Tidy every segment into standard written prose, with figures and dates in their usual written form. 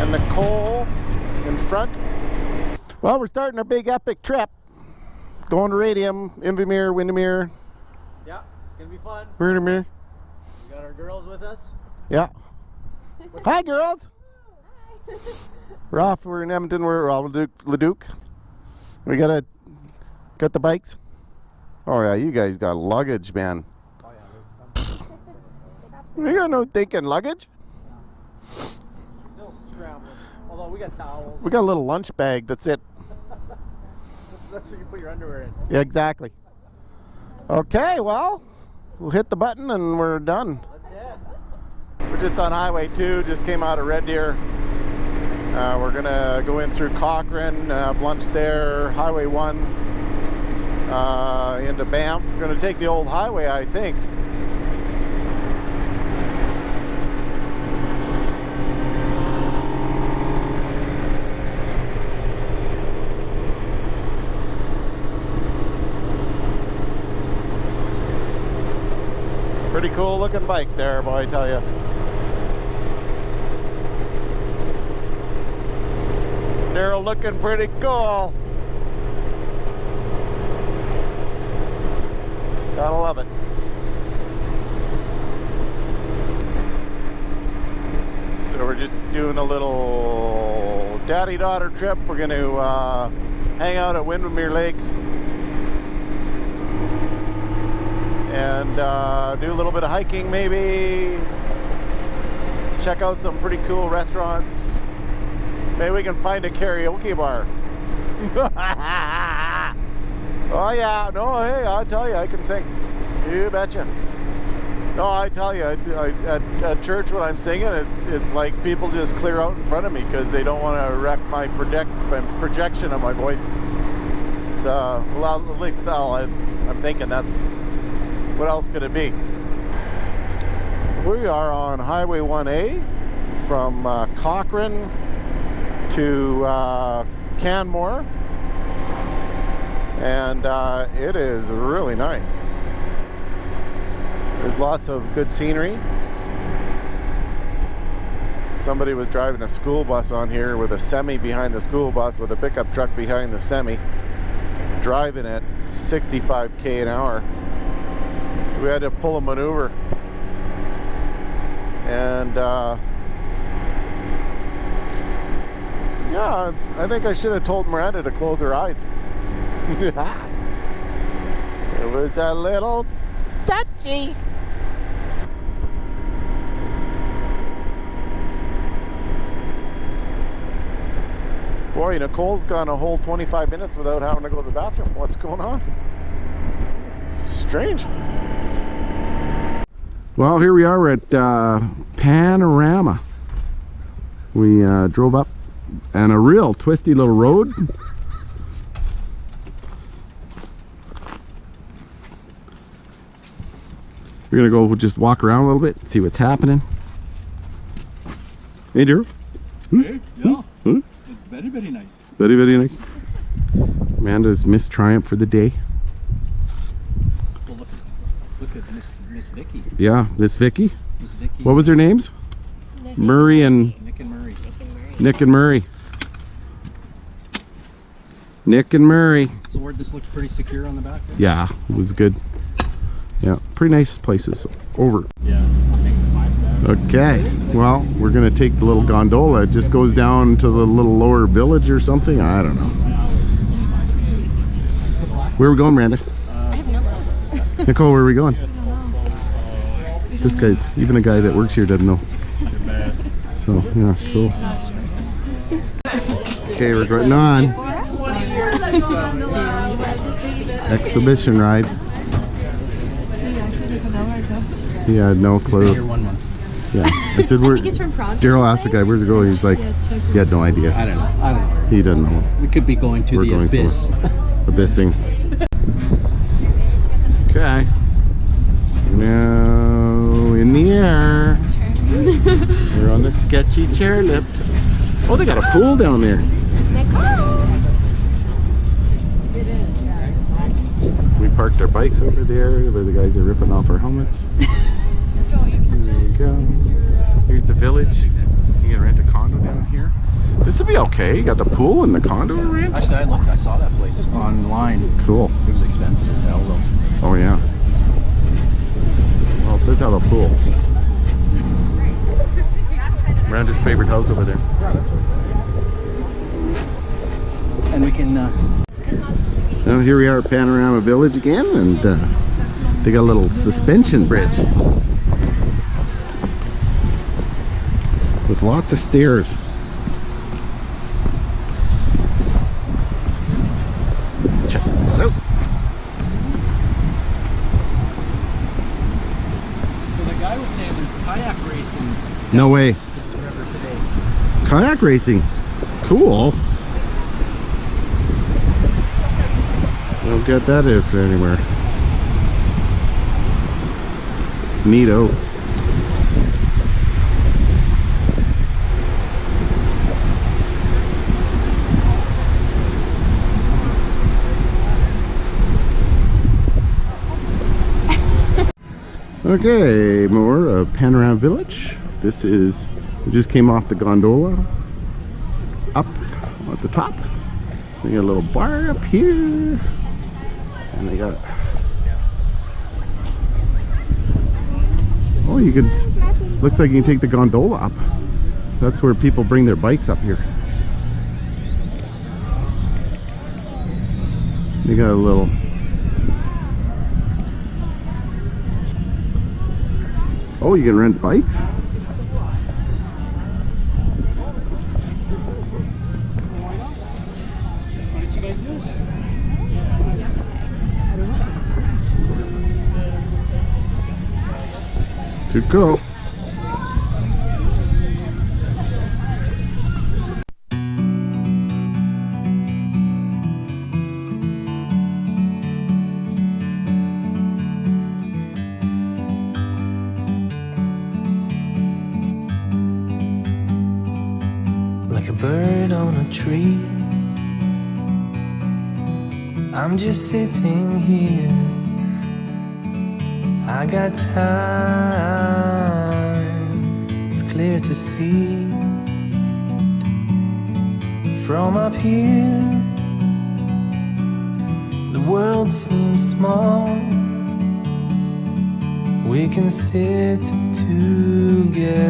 and Nicole in front. Well, we're starting our big epic trip. Going to Radium, Invermere, Windermere. Yeah, it's gonna be fun. Windermere. We got our girls with us. Yeah. Hi, girls. Hi. We're off. We're in Edmonton. We're all Leduc. We got the bikes. Oh yeah, you guys got luggage, man. Oh yeah. We got no thinking luggage. Still scrambling. Although we got towels. We got a little lunch bag. That's it. That's so you can put your underwear in. Yeah, exactly. Okay, well, we'll hit the button and we're done. That's it. We're just on Highway 2. Just came out of Red Deer. We're gonna go in through Cochrane, lunch there, Highway 1 into Banff. We're gonna take the old highway, I think. Pretty cool looking bike there, boy, I tell you. They're looking pretty cool. Gotta love it. So we're just doing a little daddy-daughter trip. We're going to hang out at Windermere Lake and do a little bit of hiking maybe. Check out some pretty cool restaurants. Maybe we can find a karaoke bar. Oh yeah, no, hey, I tell you, I can sing. You betcha. No, I tell you, at church when I'm singing, it's like people just clear out in front of me because they don't want to wreck my projection of my voice. So, well, I'm thinking that's, what else could it be? We are on Highway 1A from Cochrane to Canmore, and it is really nice. There's lots of good scenery. Somebody was driving a school bus on here with a semi behind the school bus with a pickup truck behind the semi, driving at 65k an hour. So we had to pull a maneuver, and yeah, I think I should have told Miranda to close her eyes. It was a little touchy. Boy, Nicole's gone a whole 25 minutes without having to go to the bathroom. What's going on? Strange. Well, here we are. We're at Panorama. We drove up on a real twisty little road. We're gonna go just walk around a little bit, see what's happening. Hey, dear. Hey, yeah. It's very, very nice. Very, very nice. Amanda's Miss Triumph for the day. Well, look at Miss Vicky. Yeah, Miss Vicky. Miss Vicky. What was their names? Murray and Nick and Murray. Nick and Murray. Nick and Murray. So where this looked pretty secure on the back there? Yeah, it was good. Yeah, pretty nice places. Over. Yeah. Okay, well, we're gonna take the little gondola. It just goes down to the little lower village or something. I don't know. Where are we going, Miranda? I have no clue. Nicole, where are we going? This guy's, even a guy that works here doesn't know. So, yeah, cool. Okay, we're going on. Exhibition ride. He had no clue. Yeah, I said, I think he's from Prague. Daryl asked the guy, where's it go? He's like, he had no idea. I don't know. He doesn't know. We could be going to the abyss. Abyssing. Okay. Now in the air. We're on the sketchy chairlift. Oh, they got a pool down there. It is, yeah. We parked our bikes over there where the guys are ripping off our helmets. There you go. Here's the village. You You can rent a condo down here. This would be okay. You got the pool and the condo to rent. Actually, I looked. I saw that place online. Cool. It was expensive as hell, though. Oh yeah. Well, it does have a pool. Randa's favorite house over there. And we can. Now here we are at Panorama Village again, and they got a little suspension bridge with lots of stairs. Check this out. So the guy was saying there's kayak racing. No way. This river today. Kayak racing. Cool. Don't get that if anywhere. Neato. Okay, more of Panorama Village. This is, we just came off the gondola. Up at the top. They got a little bar up here. And they got, oh, you could, looks like you can take the gondola up. That's where people bring their bikes up here. They got a little, oh, you can rent bikes. What did you guys do? To go. Like a bird on a tree, I'm just sitting here. I got time, it's clear to see. From up here, the world seems small. We can sit together.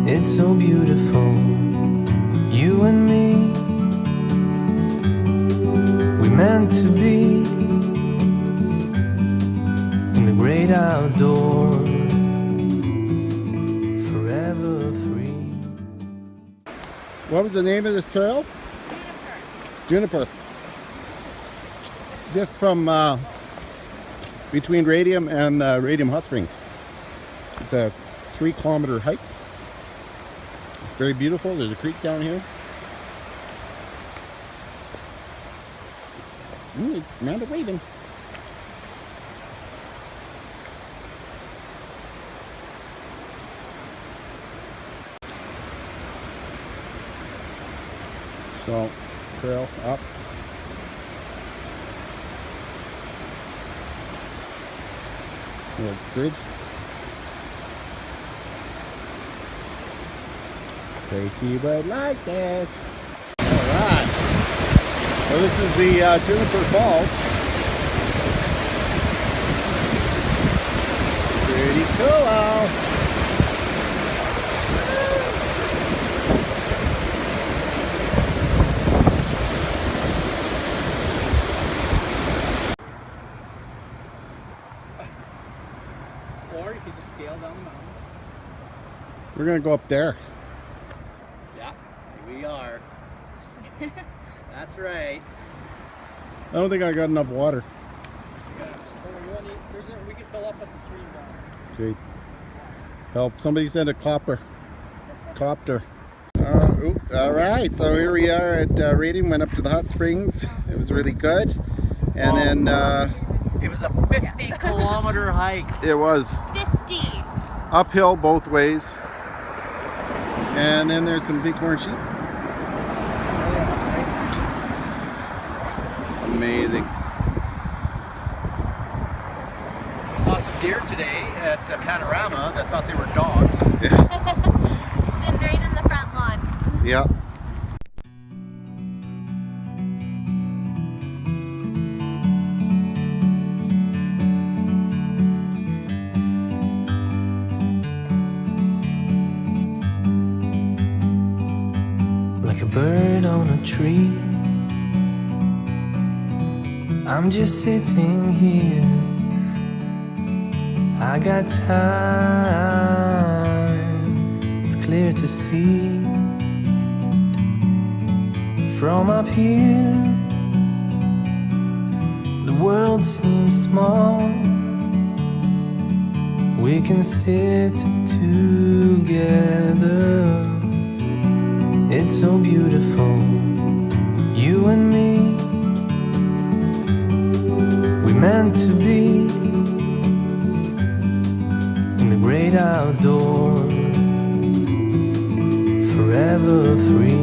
It's so beautiful, you and me. We meant to be in the great outdoors, forever free. What was the name of this trail? Juniper. Just from between Radium and Radium Hot Springs. It's a 3-kilometer hike. It's very beautiful. There's a creek down here. Amanda waving. So, trail up. Little bridge. Tracy would like this. Alright. So this is the Juniper Falls. Pretty cool. Or you could just scale down the mountain. We're gonna go up there. Yeah, here we are. That's right. I don't think I got enough water. We can fill up at the stream down. Great. Help. Somebody send a copter. All right, so here we are at Radium. Went up to the hot springs. It was really good. And then It was a 50-kilometer hike. it was 50. uphill both ways. And then there's some bighorn sheep. Amazing. Saw some deer today at Panorama that thought they were dogs. Yeah. Yeah. Like a bird on a tree, I'm just sitting here. I got time, it's clear to see. From up here, the world seems small. We can sit together. It's so beautiful, you and me. We meant to be in the great outdoors, forever free.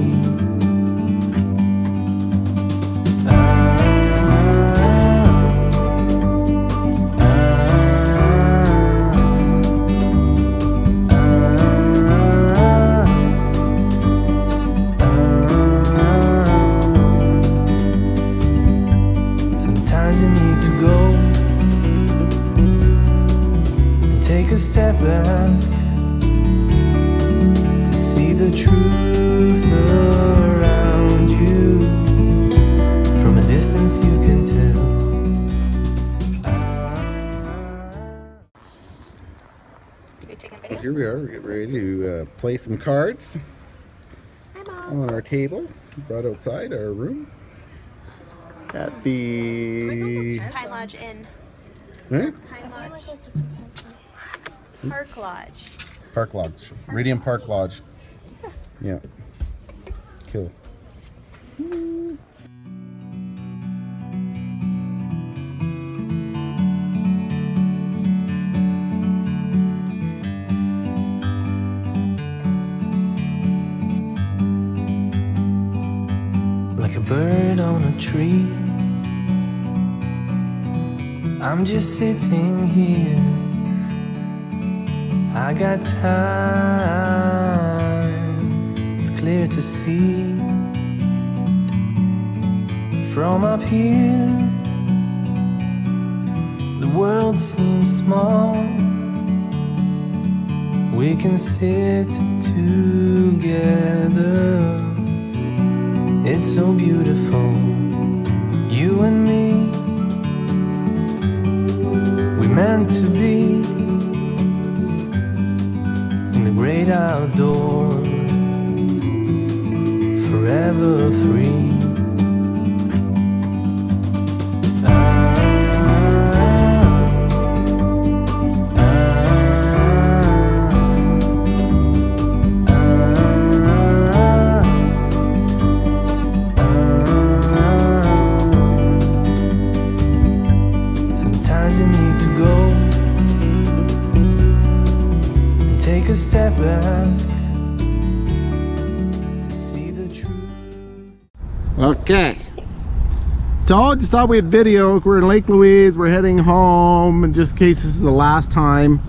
Sometimes you need to go and take a step back to see the truth around you. From a distance you can tell. Well, here we are. We're getting ready to play some cards on our table. Brought outside our room at the Pine Lodge Inn. eh? Pine Lodge. Park Lodge. Park Lodge, Radium Park Lodge. Yeah, cool. Like a bird on a tree, I'm just sitting here. I got time, it's clear to see. From up here, the world seems small. We can sit together. It's so beautiful, you and me. We meant to be in the great outdoors, forever free. Sometimes you need to go and take a step back to see the truth. Okay. So just thought we'd video. We're in Lake Louise. We're heading home, and just in case this is the last time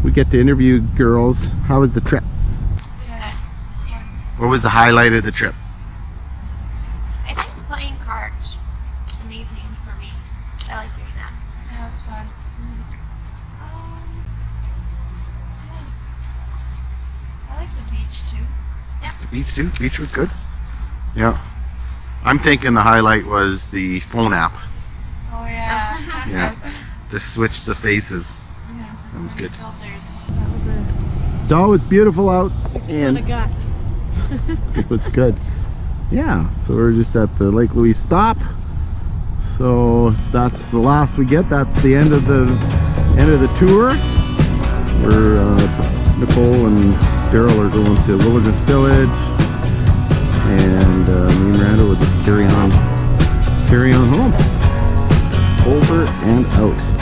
we get to interview girls. How was the trip? What was the highlight of the trip? I think playing cards in the evening for me. I like doing that. That was fun. I like the beach too. The beach too? Beach was good? Yeah. I'm thinking the highlight was the phone app. Oh yeah. Yeah. The switch the faces. That was good. Filters. So it's beautiful out, and gut. it was good. Yeah, so we're just at the Lake Louise stop. So that's the last we get. That's the end of the tour. Where Nicole and Daryl are going to Wilderness Village, and me and Randall will just carry on home. Over and out.